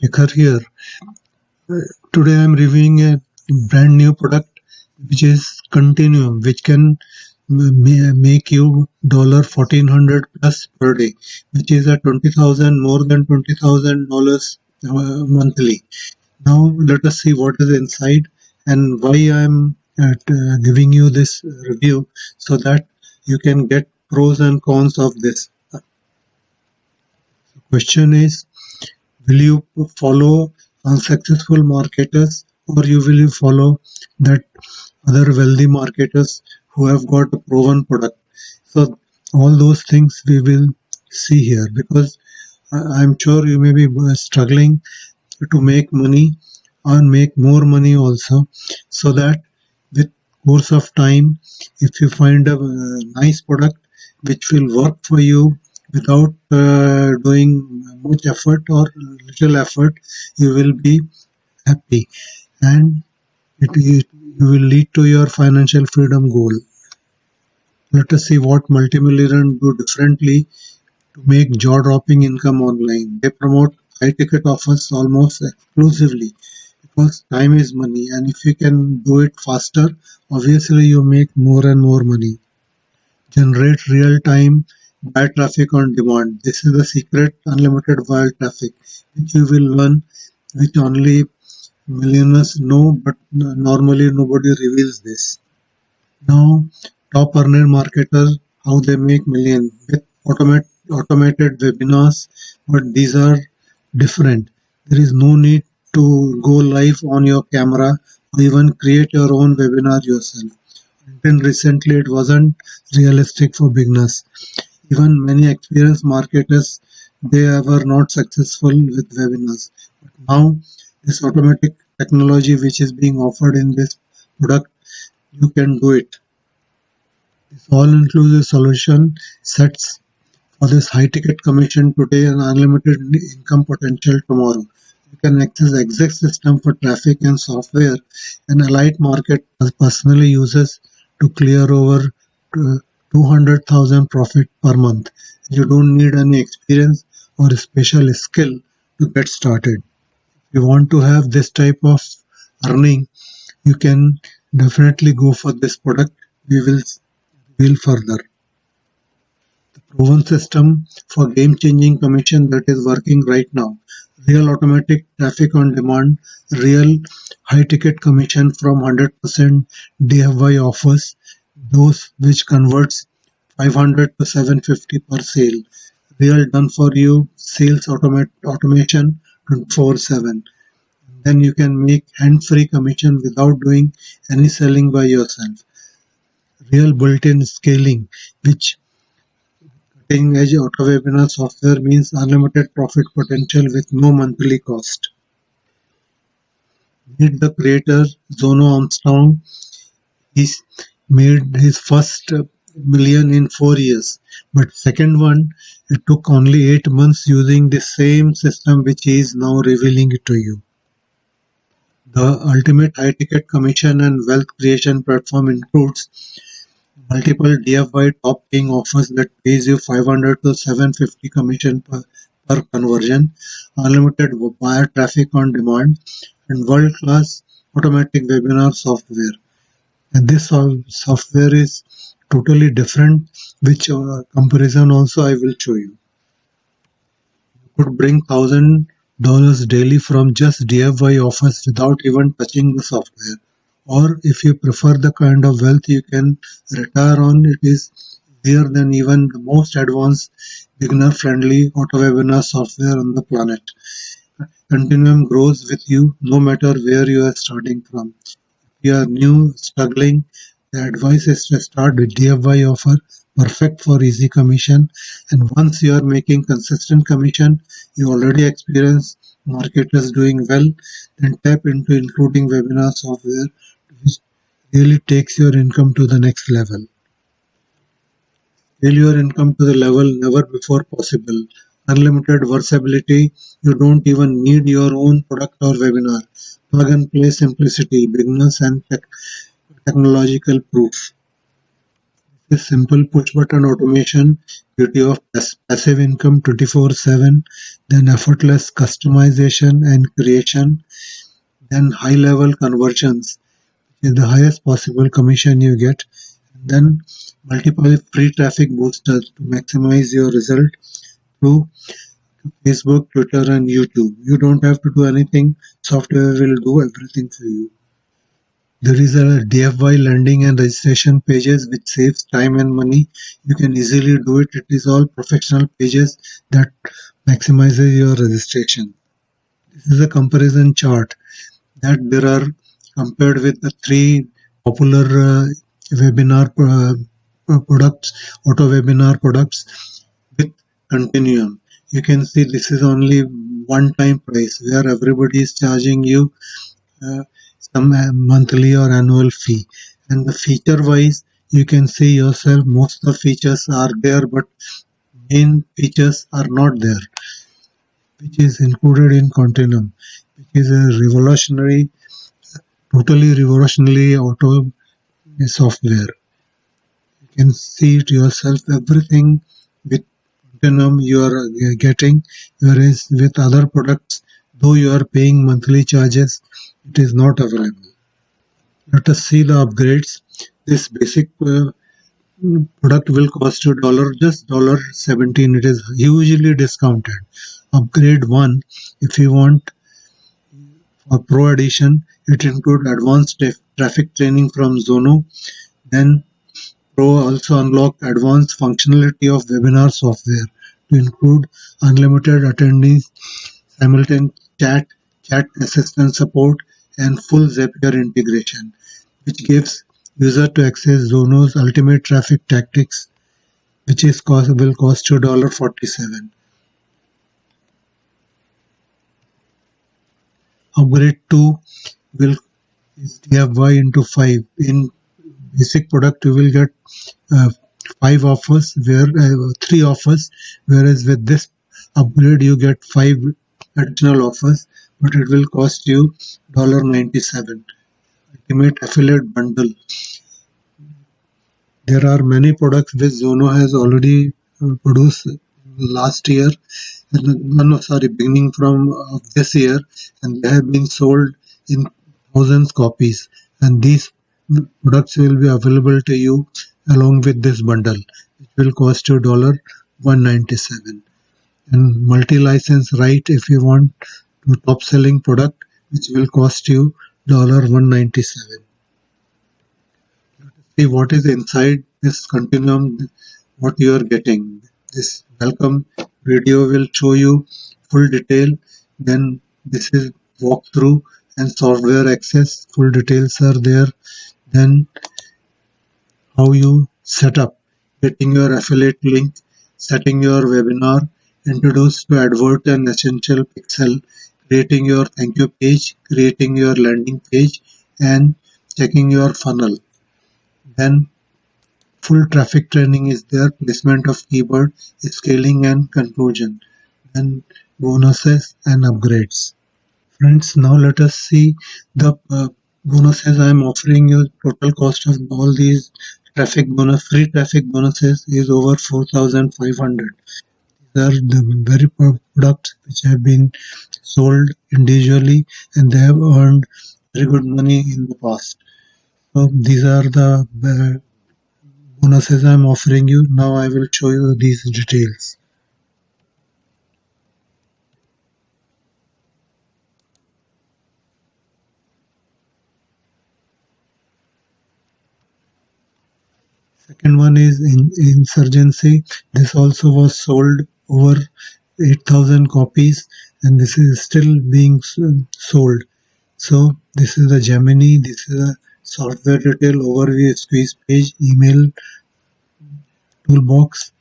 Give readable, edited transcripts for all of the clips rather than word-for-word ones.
Shekhar here. Today I'm reviewing a brand new product which is Continuum, which can make you $1,400 plus per day, which is a 20,000 more than $20,000 monthly. Now let us see what is inside and why I'm giving you this review so that you can get pros and cons of this. The question is, will you follow unsuccessful marketers, or will you follow that other wealthy marketers who have got a proven product? So all those things we will see here, because I'm sure you may be struggling to make money and make more money also, so that with course of time, if you find a nice product which will work for you without doing much effort or little effort, you will be happy, and it will lead to your financial freedom goal. Let us see what multimillionaires do differently to make jaw-dropping income online. They promote high-ticket offers almost exclusively because time is money, and if you can do it faster, obviously you make more and more money. Generate real-time buy traffic on demand. This is the secret unlimited buy traffic, which you will learn, which only millionaires know, but normally nobody reveals this. Now, top earner marketers, how they make millions with automated webinars, but these are different. There is no need to go live on your camera or even create your own webinar yourself. Until recently, it wasn't realistic for beginners. Even many experienced marketers, they were not successful with webinars. But now, this automatic technology which is being offered in this product, you can do it. This all-inclusive solution sets for this high-ticket commission today and unlimited income potential tomorrow. You can access exact system for traffic and software an Elite Market personally uses to clear over 200,000 profit per month. You don't need any experience or special skill to get started. If you want to have this type of earning, you can definitely go for this product. We will reveal further. The proven system for game-changing commission that is working right now. Real automatic traffic on demand, real high-ticket commission from 100% DIY offers, those which converts 500 to 750 per sale. Real done for you sales automation 24/7. Then you can make hand-free commission without doing any selling by yourself. Real built-in scaling, which cutting-edge auto webinar software means unlimited profit potential with no monthly cost. Meet the creator, Zono Armstrong. He's made his first million in 4 years, but second one it took only 8 months using the same system which he is now revealing it to you. The ultimate high-ticket commission and wealth creation platform includes multiple DIY top-paying offers that pays you 500 to 750 commission per conversion, unlimited buyer traffic on demand, and world-class automatic webinar software. And this software is totally different, which comparison also I will show you. You could bring $1,000 daily from just DIY offers without even touching the software. Or if you prefer the kind of wealth you can retire on, it is easier than even the most advanced beginner-friendly auto webinar software on the planet. Continuum grows with you no matter where you are starting from. If you are new, struggling, the advice is to start with DIY offer, perfect for easy commission. And once you are making consistent commission, you already experience marketers doing well, then tap into including webinar software, which really takes your income to the next level. Scale your income to the level never before possible. Unlimited versatility, you don't even need your own product or webinar. Plug and play simplicity, beginners and technological proof. is simple push button automation, beauty of passive income 24/7, then effortless customization and creation, then high level conversions is the highest possible commission you get, then multiple free traffic boosters to maximize your result through Facebook, Twitter, and YouTube. You don't have to do anything, software will do everything for you. There is a DFY landing and registration pages which saves time and money. You can easily do it. It is all professional pages that maximizes your registration. This is a comparison chart that there are compared with the three popular webinar products, auto webinar products with Continuum. You can see this is only one time price where everybody is charging you uh, some monthly or annual fee. And the feature wise, you can see yourself most of the features are there, but main features are not there, which is included in Continuum, which is a revolutionary, totally revolutionary auto software. You can see it yourself everything with Continuum you are getting, whereas with other products, though you are paying monthly charges, it is not available. Let us see the upgrades. This basic product will cost you just $17. It is hugely discounted. Upgrade 1, if you want for Pro Edition, it includes advanced traffic training from Zono. Then Pro also unlock advanced functionality of webinar software to include unlimited attendees, simultaneous chat assistant support, and full Zapier integration, which gives user to access Zono's ultimate traffic tactics, which is will cost you $47. Upgrade 2 will is DFY into 5. In basic product, you will get uh, 5 offers, where 3 offers, whereas with this upgrade, you get 5 additional offers, but it will cost you $97. Ultimate affiliate bundle. There are many products which Zono has already produced last year, no, sorry, beginning from this year, and they have been sold in thousands copies. And these products will be available to you along with this bundle, which will cost you $197. And multi-license right if you want to top selling product, which will cost you $197. See what is inside this Continuum, what you are getting. This welcome video will show you full detail. Then this is walkthrough and software access. Full details are there. Then how you set up, getting your affiliate link, setting your webinar, introduce to advert and essential pixel, creating your thank you page, creating your landing page, and checking your funnel. Then full traffic training is there, placement of keyword, scaling and conclusion, then bonuses and upgrades. Friends, now let us see the bonuses I am offering you. Total cost of all these free traffic bonuses is over 4,500. These are the very products which have been sold individually and they have earned very good money in the past. So these are the bonuses I'm offering you. Now I will show you these details. Second one is Insurgency. This also was sold over 8,000 copies and this is still being sold. So this is the Gemini, this is a software detail overview squeeze page, email toolbox,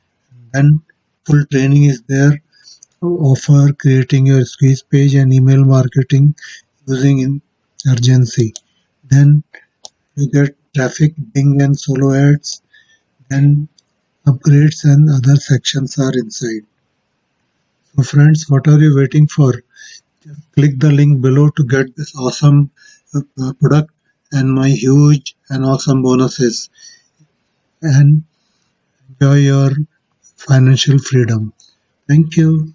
then full training is there. Offer creating your squeeze page and email marketing using urgency. Then you get traffic, Bing and solo ads. Then upgrades and other sections are inside. So friends, what are you waiting for? Just click the link below to get this awesome product and my huge and awesome bonuses. And enjoy your financial freedom. Thank you.